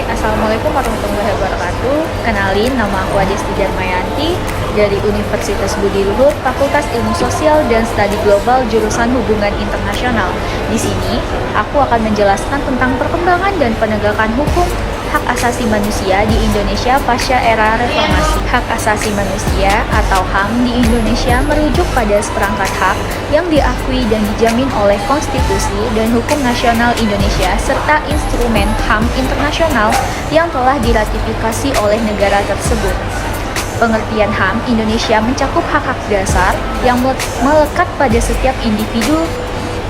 Assalamualaikum warahmatullahi wabarakatuh. Kenalin, nama aku Adesti Darmayanti dari Universitas Budi Luhur, Fakultas Ilmu Sosial dan Studi Global, jurusan Hubungan Internasional. Di sini, aku akan menjelaskan tentang perkembangan dan penegakan hukum hak asasi manusia di Indonesia pasca era reformasi. Hak asasi manusia atau HAM di Indonesia merujuk pada seperangkat hak yang diakui dan dijamin oleh konstitusi dan hukum nasional Indonesia serta instrumen HAM internasional yang telah diratifikasi oleh negara tersebut. Pengertian HAM Indonesia mencakup hak-hak dasar yang melekat pada setiap individu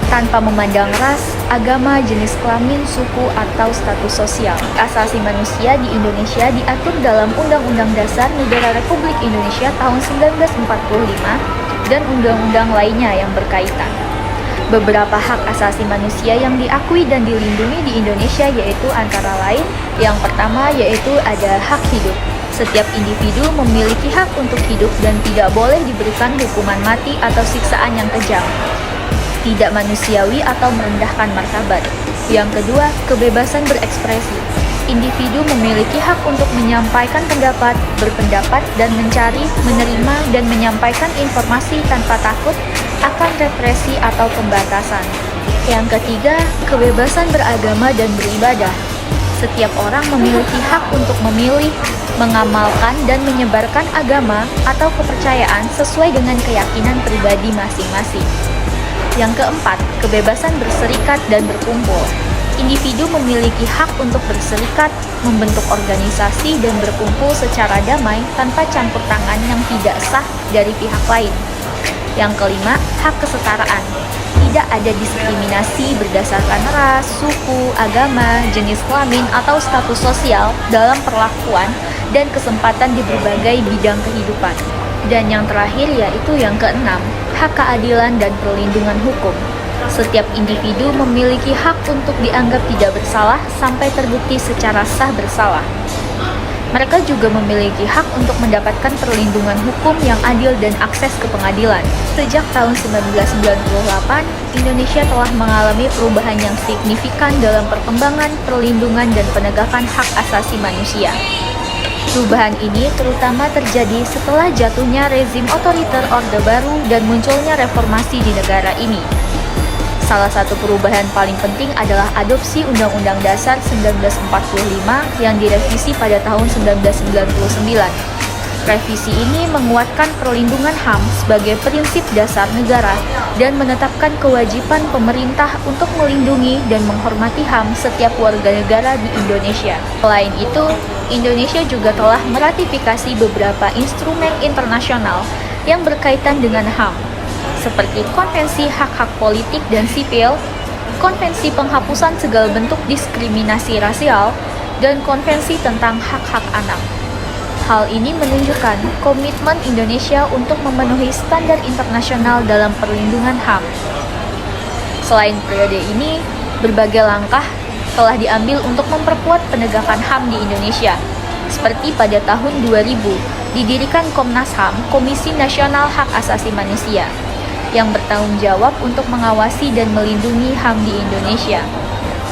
tanpa memandang ras, agama, jenis kelamin, suku, atau status sosial. Hak asasi manusia di Indonesia diatur dalam Undang-Undang Dasar Negara Republik Indonesia tahun 1945 dan undang-undang lainnya yang berkaitan. Beberapa hak asasi manusia yang diakui dan dilindungi di Indonesia yaitu antara lain, yang pertama yaitu ada hak hidup. Setiap individu memiliki hak untuk hidup dan tidak boleh diberikan hukuman mati atau siksaan yang kejam, tidak manusiawi atau merendahkan martabat. Yang kedua, kebebasan berekspresi. Individu memiliki hak untuk menyampaikan pendapat, berpendapat, dan mencari, menerima, dan menyampaikan informasi tanpa takut akan represi atau pembatasan. Yang ketiga, kebebasan beragama dan beribadah. Setiap orang memiliki hak untuk memilih, mengamalkan, dan menyebarkan agama atau kepercayaan sesuai dengan keyakinan pribadi masing-masing. Yang keempat, kebebasan berserikat dan berkumpul. Individu memiliki hak untuk berserikat, membentuk organisasi, dan berkumpul secara damai tanpa campur tangan yang tidak sah dari pihak lain. Yang kelima, hak kesetaraan. Tidak ada diskriminasi berdasarkan ras, suku, agama, jenis kelamin, atau status sosial dalam perlakuan dan kesempatan di berbagai bidang kehidupan. Dan yang terakhir yaitu yang keenam, hak keadilan dan perlindungan hukum. Setiap individu memiliki hak untuk dianggap tidak bersalah sampai terbukti secara sah bersalah. Mereka juga memiliki hak untuk mendapatkan perlindungan hukum yang adil dan akses ke pengadilan. Sejak tahun 1998, Indonesia telah mengalami perubahan yang signifikan dalam perkembangan, perlindungan, dan penegakan hak asasi manusia. Perubahan ini terutama terjadi setelah jatuhnya rezim otoriter Orde Baru dan munculnya reformasi di negara ini. Salah satu perubahan paling penting adalah adopsi Undang-Undang Dasar 1945 yang direvisi pada tahun 1999. Revisi ini menguatkan perlindungan HAM sebagai prinsip dasar negara dan menetapkan kewajiban pemerintah untuk melindungi dan menghormati HAM setiap warga negara di Indonesia. Selain itu, Indonesia juga telah meratifikasi beberapa instrumen internasional yang berkaitan dengan HAM, seperti Konvensi Hak-Hak Politik dan Sipil, Konvensi Penghapusan Segala Bentuk Diskriminasi Rasial, dan Konvensi tentang Hak-Hak Anak. Hal ini menunjukkan komitmen Indonesia untuk memenuhi standar internasional dalam perlindungan HAM. Selain periode ini, berbagai langkah telah diambil untuk memperkuat penegakan HAM di Indonesia. Seperti pada tahun 2000, didirikan Komnas HAM, Komisi Nasional Hak Asasi Manusia, yang bertanggung jawab untuk mengawasi dan melindungi HAM di Indonesia.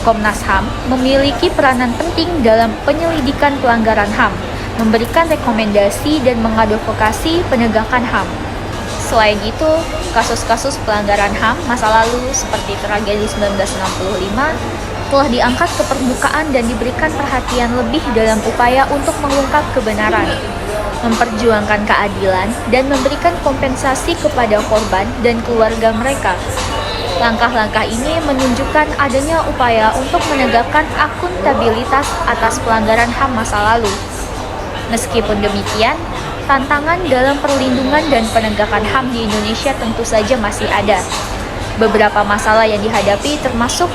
Komnas HAM memiliki peranan penting dalam penyelidikan pelanggaran HAM, memberikan rekomendasi dan mengadvokasi penegakan HAM. Selain itu, kasus-kasus pelanggaran HAM masa lalu seperti tragedi 1965 telah diangkat ke permukaan dan diberikan perhatian lebih dalam upaya untuk mengungkap kebenaran, memperjuangkan keadilan, dan memberikan kompensasi kepada korban dan keluarga mereka. Langkah-langkah ini menunjukkan adanya upaya untuk menegakkan akuntabilitas atas pelanggaran HAM masa lalu. Meskipun demikian, tantangan dalam perlindungan dan penegakan HAM di Indonesia tentu saja masih ada. Beberapa masalah yang dihadapi termasuk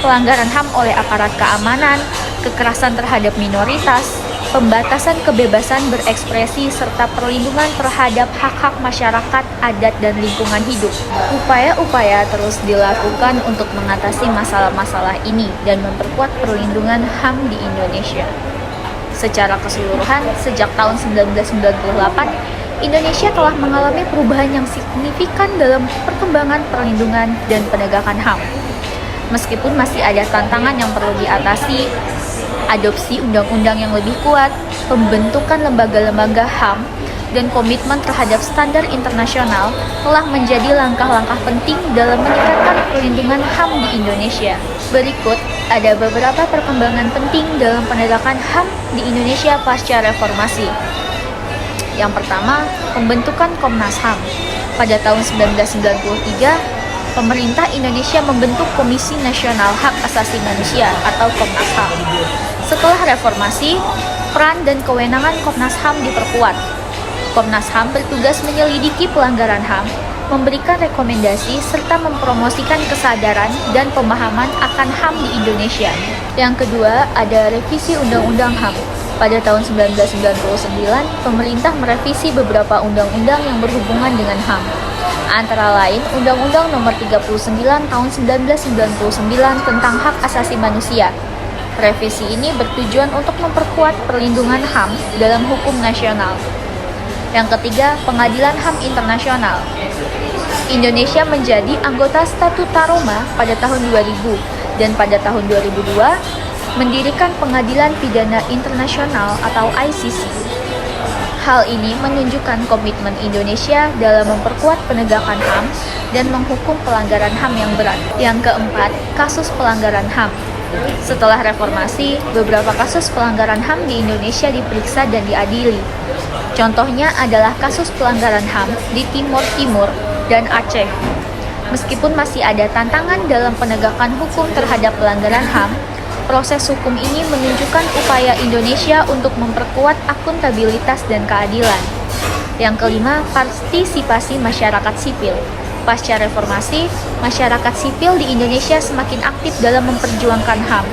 pelanggaran HAM oleh aparat keamanan, kekerasan terhadap minoritas, pembatasan kebebasan berekspresi, serta perlindungan terhadap hak-hak masyarakat, adat, dan lingkungan hidup. Upaya-upaya terus dilakukan untuk mengatasi masalah-masalah ini dan memperkuat perlindungan HAM di Indonesia. Secara keseluruhan, sejak tahun 1998, Indonesia telah mengalami perubahan yang signifikan dalam perkembangan perlindungan dan penegakan HAM. Meskipun masih ada tantangan yang perlu diatasi, Adopsi undang-undang yang lebih kuat, pembentukan lembaga-lembaga HAM, dan komitmen terhadap standar internasional telah menjadi langkah-langkah penting dalam meningkatkan perlindungan HAM di Indonesia. Berikut ada beberapa perkembangan penting dalam penegakan HAM di Indonesia pasca reformasi. Yang pertama, pembentukan Komnas HAM. Pada tahun 1993, pemerintah Indonesia membentuk Komisi Nasional Hak Asasi Manusia atau Komnas HAM. Setelah reformasi, peran dan kewenangan Komnas HAM diperkuat. Komnas HAM bertugas menyelidiki pelanggaran HAM, memberikan rekomendasi, serta mempromosikan kesadaran dan pemahaman akan HAM di Indonesia. Yang kedua, ada revisi Undang-Undang HAM. Pada tahun 1999, pemerintah merevisi beberapa undang-undang yang berhubungan dengan HAM. Antara lain, Undang-Undang Nomor 39 Tahun 1999 tentang Hak Asasi Manusia. Revisi ini bertujuan untuk memperkuat perlindungan HAM dalam hukum nasional. Yang ketiga, Pengadilan HAM Internasional. Indonesia menjadi anggota Statuta Roma pada tahun 2000 dan pada tahun 2002 mendirikan Pengadilan Pidana Internasional atau ICC. Hal ini menunjukkan komitmen Indonesia dalam memperkuat penegakan HAM dan menghukum pelanggaran HAM yang berat. Yang keempat, kasus pelanggaran HAM. Setelah reformasi, beberapa kasus pelanggaran HAM di Indonesia diperiksa dan diadili. Contohnya adalah kasus pelanggaran HAM di Timur Timur dan Aceh. Meskipun masih ada tantangan dalam penegakan hukum terhadap pelanggaran HAM, proses hukum ini menunjukkan upaya Indonesia untuk memperkuat akuntabilitas dan keadilan. Yang kelima, partisipasi masyarakat sipil. Pasca reformasi, masyarakat sipil di Indonesia semakin aktif dalam memperjuangkan HAM.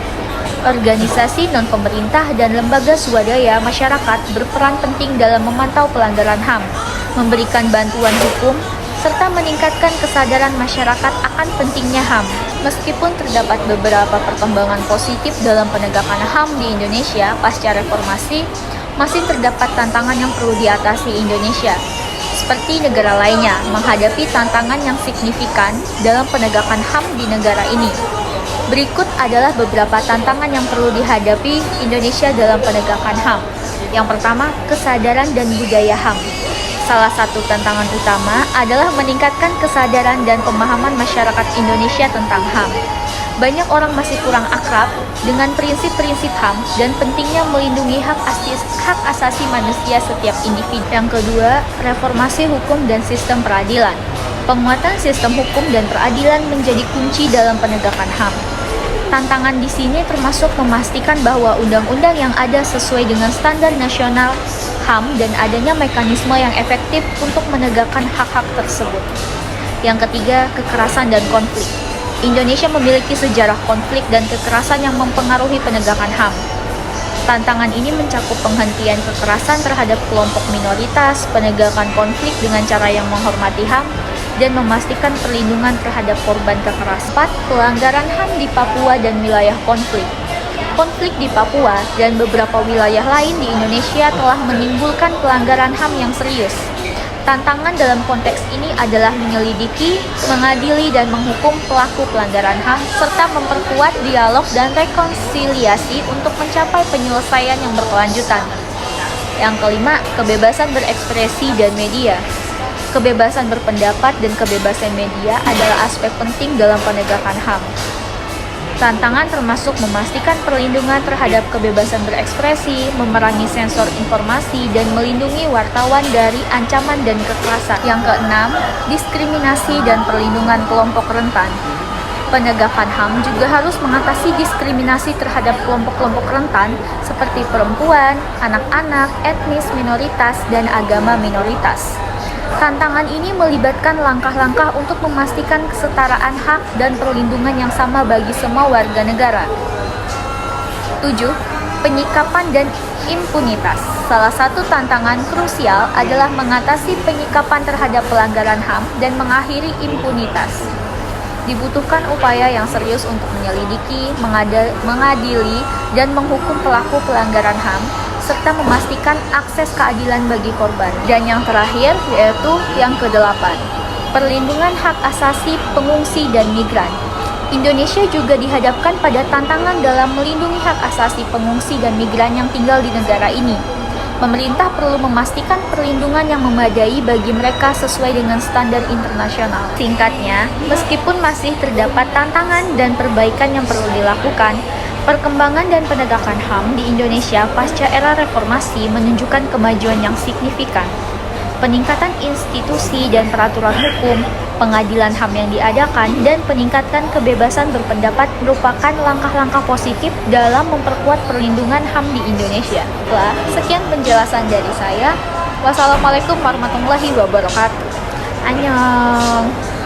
Organisasi non-pemerintah dan lembaga swadaya masyarakat berperan penting dalam memantau pelanggaran HAM, memberikan bantuan hukum, serta meningkatkan kesadaran masyarakat akan pentingnya HAM. Meskipun terdapat beberapa perkembangan positif dalam penegakan HAM di Indonesia pasca reformasi, masih terdapat tantangan yang perlu diatasi Indonesia. Seperti negara lainnya, menghadapi tantangan yang signifikan dalam penegakan HAM di negara ini. Berikut adalah beberapa tantangan yang perlu dihadapi Indonesia dalam penegakan HAM. Yang pertama, kesadaran dan budaya HAM. Salah satu tantangan utama adalah meningkatkan kesadaran dan pemahaman masyarakat Indonesia tentang HAM. Banyak orang masih kurang akrab dengan prinsip-prinsip HAM dan pentingnya melindungi hak asasi manusia setiap individu. Yang kedua, reformasi hukum dan sistem peradilan. Penguatan sistem hukum dan peradilan menjadi kunci dalam penegakan HAM. Tantangan di sini termasuk memastikan bahwa undang-undang yang ada sesuai dengan standar nasional HAM dan adanya mekanisme yang efektif untuk menegakkan hak-hak tersebut. Yang ketiga, kekerasan dan konflik. Indonesia memiliki sejarah konflik dan kekerasan yang mempengaruhi penegakan HAM. Tantangan ini mencakup penghentian kekerasan terhadap kelompok minoritas, penegakan konflik dengan cara yang menghormati HAM, dan memastikan perlindungan terhadap korban kekerasan. Pelanggaran HAM di Papua dan wilayah konflik. Konflik di Papua dan beberapa wilayah lain di Indonesia telah menimbulkan pelanggaran HAM yang serius. Tantangan dalam konteks ini adalah menyelidiki, mengadili, dan menghukum pelaku pelanggaran HAM, serta memperkuat dialog dan rekonsiliasi untuk mencapai penyelesaian yang berkelanjutan. Yang kelima, kebebasan berekspresi dan media. Kebebasan berpendapat dan kebebasan media adalah aspek penting dalam penegakan HAM. Tantangan termasuk memastikan perlindungan terhadap kebebasan berekspresi, memerangi sensor informasi, dan melindungi wartawan dari ancaman dan kekerasan. Yang keenam, diskriminasi dan perlindungan kelompok rentan. Penegakan HAM juga harus mengatasi diskriminasi terhadap kelompok-kelompok rentan seperti perempuan, anak-anak, etnis minoritas, dan agama minoritas. Tantangan ini melibatkan langkah-langkah untuk memastikan kesetaraan hak dan perlindungan yang sama bagi semua warga negara. 7. Penyikapan dan impunitas. Salah satu tantangan krusial adalah mengatasi penyikapan terhadap pelanggaran HAM dan mengakhiri impunitas. Dibutuhkan upaya yang serius untuk menyelidiki, mengadili, dan menghukum pelaku pelanggaran HAM, serta memastikan akses keadilan bagi korban. Dan yang terakhir yaitu yang ke-8, perlindungan hak asasi pengungsi dan migran. Indonesia juga dihadapkan pada tantangan dalam melindungi hak asasi pengungsi dan migran yang tinggal di negara ini. Pemerintah perlu memastikan perlindungan yang memadai bagi mereka sesuai dengan standar internasional. Singkatnya, meskipun masih terdapat tantangan dan perbaikan yang perlu dilakukan, perkembangan dan penegakan HAM di Indonesia pasca era reformasi menunjukkan kemajuan yang signifikan. Peningkatan institusi dan peraturan hukum, pengadilan HAM yang diadakan, dan peningkatan kebebasan berpendapat merupakan langkah-langkah positif dalam memperkuat perlindungan HAM di Indonesia. Sekian penjelasan dari saya. Wassalamualaikum warahmatullahi wabarakatuh. Annyeong.